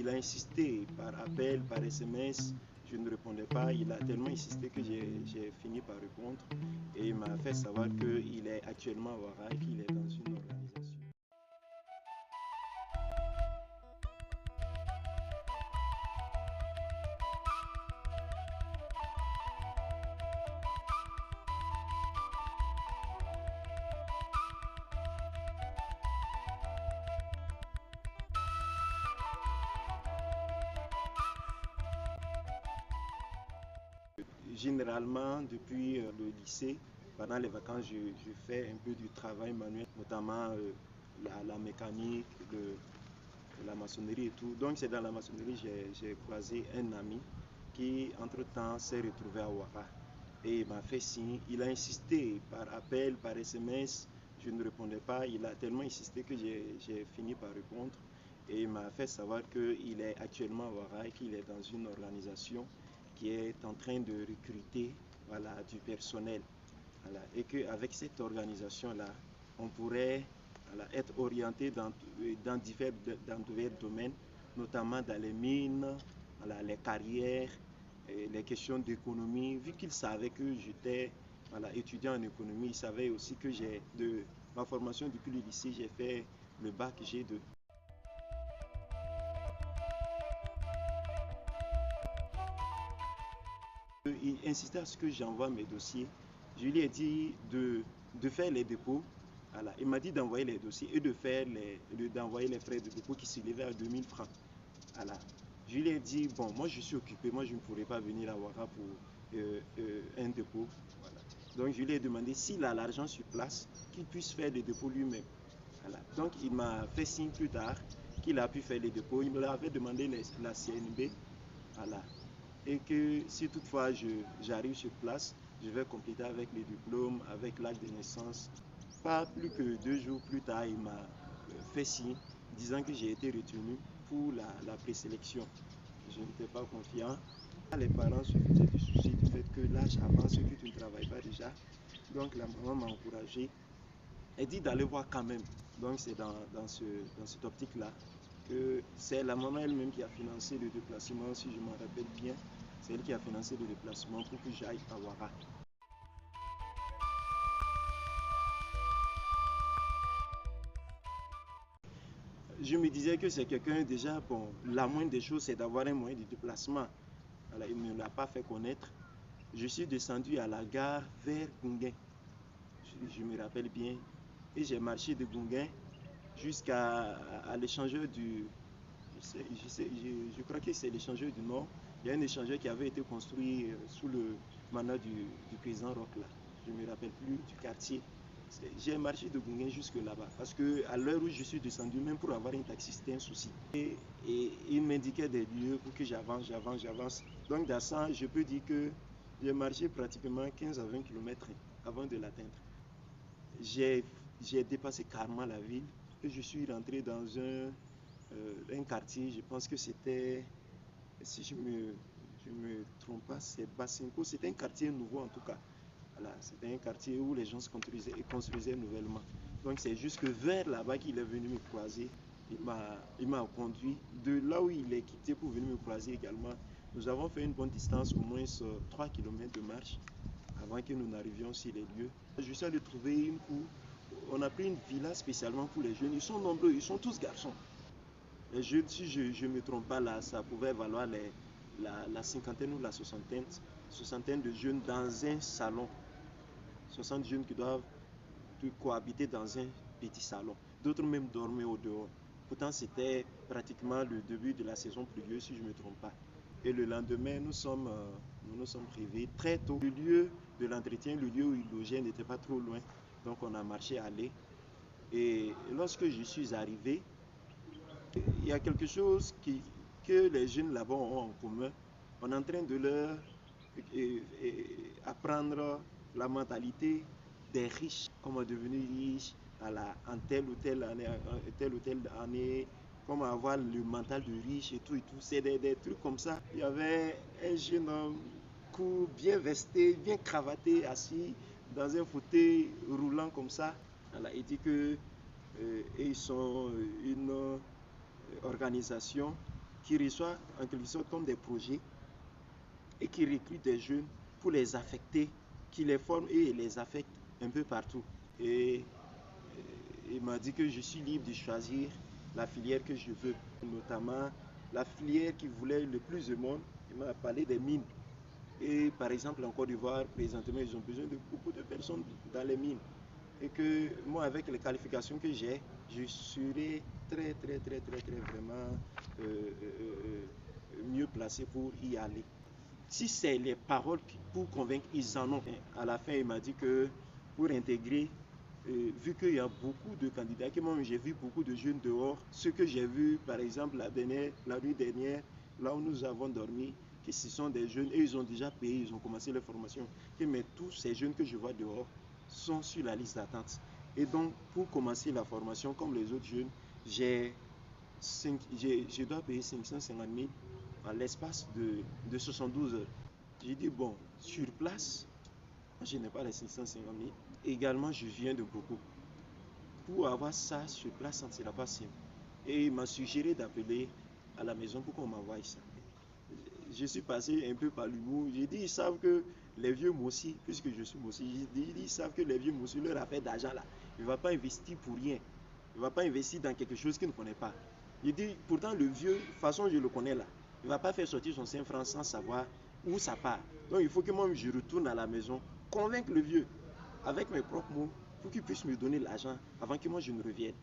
il a insisté par appel, par SMS. Je ne répondais pas. Il a tellement insisté que j'ai fini par répondre. Et il m'a fait savoir qu'il est actuellement à Ouaga et qu'il est dans une organisation. Généralement, depuis le lycée, pendant les vacances, je fais un peu du travail manuel, notamment la mécanique, la maçonnerie et tout. Donc c'est dans la maçonnerie que j'ai croisé un ami qui, entre-temps, s'est retrouvé à Ouaga. Et il m'a fait signe, il a insisté par appel, par SMS, je ne répondais pas. Il a tellement insisté que j'ai fini par répondre. Et il m'a fait savoir qu'il est actuellement à Ouaga et qu'il est dans une organisation qui est en train de recruter, voilà, du personnel. Voilà, et qu'avec cette organisation-là, on pourrait, voilà, être orienté dans divers domaines, notamment dans les mines, voilà, les carrières, les questions d'économie. Vu qu'il savait que j'étais, voilà, étudiant en économie, il savait aussi que j'ai de ma formation depuis le lycée, j'ai fait le bac G2. Il insistait à ce que j'envoie mes dossiers. Je lui ai dit de faire les dépôts. Voilà. Il m'a dit d'envoyer les dossiers et d'envoyer les frais de dépôt qui s'élevaient à 2000 francs. Voilà. Je lui ai dit, bon, moi je suis occupé, moi je ne pourrais pas venir à Ouaga pour un dépôt. Voilà. Donc je lui ai demandé s'il a l'argent sur place, qu'il puisse faire les dépôts lui-même. Voilà. Donc il m'a fait signe plus tard qu'il a pu faire les dépôts. Il me l'avait demandé la CNB. Voilà. Et que si toutefois j'arrive sur place, je vais compléter avec les diplômes, avec l'acte de naissance. Pas plus que 2 jours plus tard, il m'a fait signe disant que j'ai été retenu pour la présélection. Je n'étais pas confiant. Les parents se faisaient du souci du fait que l'âge avance et que tu ne travailles pas déjà. Donc la maman m'a encouragé. Elle dit d'aller voir quand même. Donc c'est dans cette optique-là que c'est la maman elle-même qui a financé le déplacement, si je m'en rappelle bien. C'est elle qui a financé le déplacement pour que j'aille à Ouaga. Je me disais que c'est quelqu'un déjà, bon, la moindre des choses, c'est d'avoir un moyen de déplacement. Alors, il ne l'a pas fait connaître. Je suis descendu à la gare vers Gounguin. Je me rappelle bien. Et j'ai marché de Gounguin jusqu'à l'échangeur du... Je crois que c'est l'échangeur du Nord. Il y a un échangeur qui avait été construit sous le mandat du président Roch là. Je ne me rappelle plus du quartier. J'ai marché de Gounguin jusque là-bas parce qu'à l'heure où je suis descendu, même pour avoir un taxi, c'était un souci. Et il m'indiquait des lieux pour que j'avance. Donc dans ça, je peux dire que j'ai marché pratiquement 15 à 20 km avant de l'atteindre. J'ai dépassé carrément la ville et je suis rentré dans un quartier, je pense que c'était, si je me trompe pas, c'est Bassinco, c'était un quartier nouveau en tout cas. Voilà, c'était un quartier où les gens se construisaient nouvellement. Donc c'est juste que vers là-bas qu'il est venu me croiser. Il m'a conduit de là où il est quitté pour venir me croiser également. Nous avons fait une bonne distance, au moins 3 km de marche avant que nous n'arrivions sur les lieux. Je suis allé trouver une cour. On a pris une villa spécialement pour les jeunes. Ils sont nombreux, ils sont tous garçons. Les jeunes, si je ne me trompe pas, là, ça pouvait valoir la cinquantaine ou la soixantaine de jeunes dans un salon. 60 jeunes qui doivent cohabiter dans un petit salon. D'autres même dormaient au dehors. Pourtant, c'était pratiquement le début de la saison pluvieuse, si je ne me trompe pas. Et le lendemain, nous nous sommes réveillés très tôt. Le lieu de l'entretien, le lieu où ils logeaient n'était pas trop loin. Donc, on a marché à aller. Et lorsque je suis arrivé, il y a quelque chose que les jeunes là-bas ont en commun. On est en train de leur apprendre la mentalité des riches, comment devenir riche en telle ou telle année, comment avoir le mental de riche et tout. C'est des trucs comme ça. Il y avait un jeune homme court, bien vesté, bien cravaté, assis dans un fauteuil roulant comme ça. Alors, il dit que ils sont une organisation qui reçoit en quelque sorte comme des projets et qui recrute des jeunes pour les affecter, qui les forme et les affecte un peu partout. Et il m'a dit que je suis libre de choisir la filière que je veux, notamment la filière qui voulait le plus de monde. Il m'a parlé des mines. Et par exemple, en Côte d'Ivoire, présentement, ils ont besoin de beaucoup de personnes dans les mines. Et que moi, avec les qualifications que j'ai, je serai très vraiment mieux placé pour y aller. Si c'est les paroles pour convaincre, ils en ont. À la fin, il m'a dit que pour intégrer, vu qu'il y a beaucoup de candidats, que moi j'ai vu beaucoup de jeunes dehors, ce que j'ai vu par exemple la nuit dernière, là où nous avons dormi, que ce sont des jeunes et ils ont déjà payé, ils ont commencé leur formation. Mais tous ces jeunes que je vois dehors sont sur la liste d'attente. Et donc, pour commencer la formation, comme les autres jeunes, je dois payer 550 000 à l'espace de 72 heures. J'ai dit, bon, sur place, je n'ai pas les 550 000. Également, je viens de beaucoup. Pour avoir ça sur place, ça ne sera pas simple. Et il m'a suggéré d'appeler à la maison pour qu'on m'envoie ça. Je suis passé un peu par l'humour. J'ai dit, ils savent que les vieux moussis, puisque je suis moussi, ils savent que les vieux moussis, leur affaire d'argent là, il ne va pas investir pour rien. Il ne va pas investir dans quelque chose qu'il ne connaît pas. J'ai dit, pourtant le vieux, de toute façon je le connais là, il ne va pas faire sortir son 5 francs sans savoir où ça part. Donc il faut que moi je retourne à la maison, convaincre le vieux avec mes propres mots pour qu'il puisse me donner l'argent avant que moi je ne revienne.